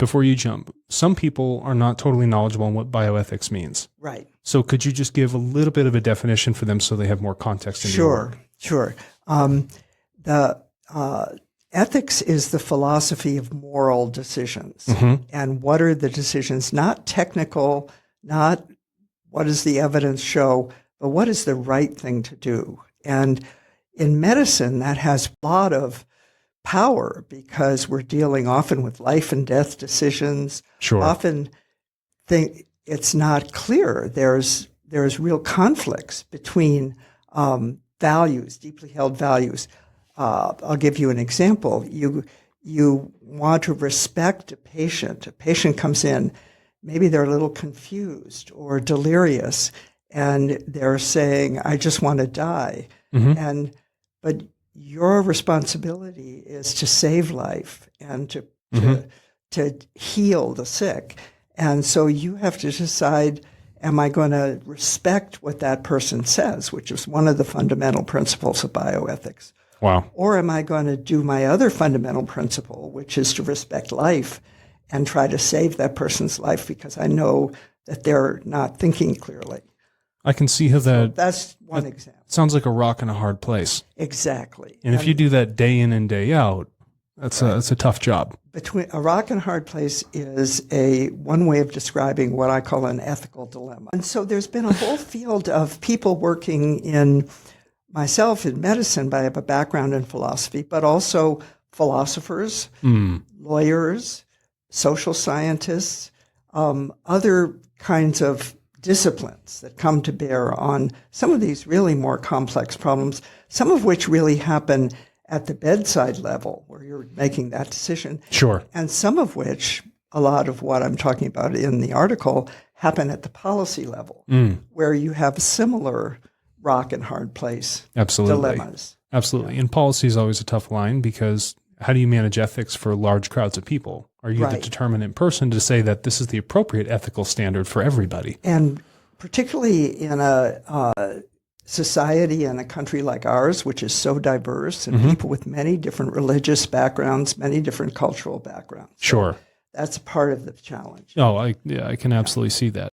before you jump, some people are not totally knowledgeable on what bioethics means. Right. So could you just give a little bit of a definition for them so they have more context in your work? Sure. The ethics is the philosophy of moral decisions. Mm-hmm. And what are the decisions? Not technical, not what does the evidence show, but what is the right thing to do? And in medicine, that has a lot of power because we're dealing often with life and death decisions. Sure. Often think it's not clear. There's real conflicts between values, deeply held values. I'll give you an example. You want to respect a patient. A patient comes in, maybe they're a little confused or delirious, and they're saying, "I just want to die." Mm-hmm. But your responsibility is to save life and to heal the sick. And so you have to decide, am I going to respect what that person says, which is one of the fundamental principles of bioethics? Wow. Or am I going to do my other fundamental principle, which is to respect life and try to save that person's life because I know that they're not thinking clearly? I can see how that's one example. Sounds like a rock in a hard place. Exactly. And if you do that day in and day out, that's a tough job. Between a rock and a hard place is one way of describing what I call an ethical dilemma. And so there's been a whole field of people working in myself in medicine, but I have a background in philosophy, but also philosophers, lawyers, social scientists, other kinds of disciplines that come to bear on some of these really more complex problems, some of which really happen at the bedside level where you're making that decision. Sure. And some of which, a lot of what I'm talking about in the article, happen at the policy level, where you have similar rock and hard place dilemmas. Absolutely. And policy is always a tough line because how do you manage ethics for large crowds of people? Are you the determinant person to say that this is the appropriate ethical standard for everybody? And particularly in a society and a country like ours, which is so diverse and people with many different religious backgrounds, many different cultural backgrounds. Sure. So that's part of the challenge. Oh, I can absolutely see that.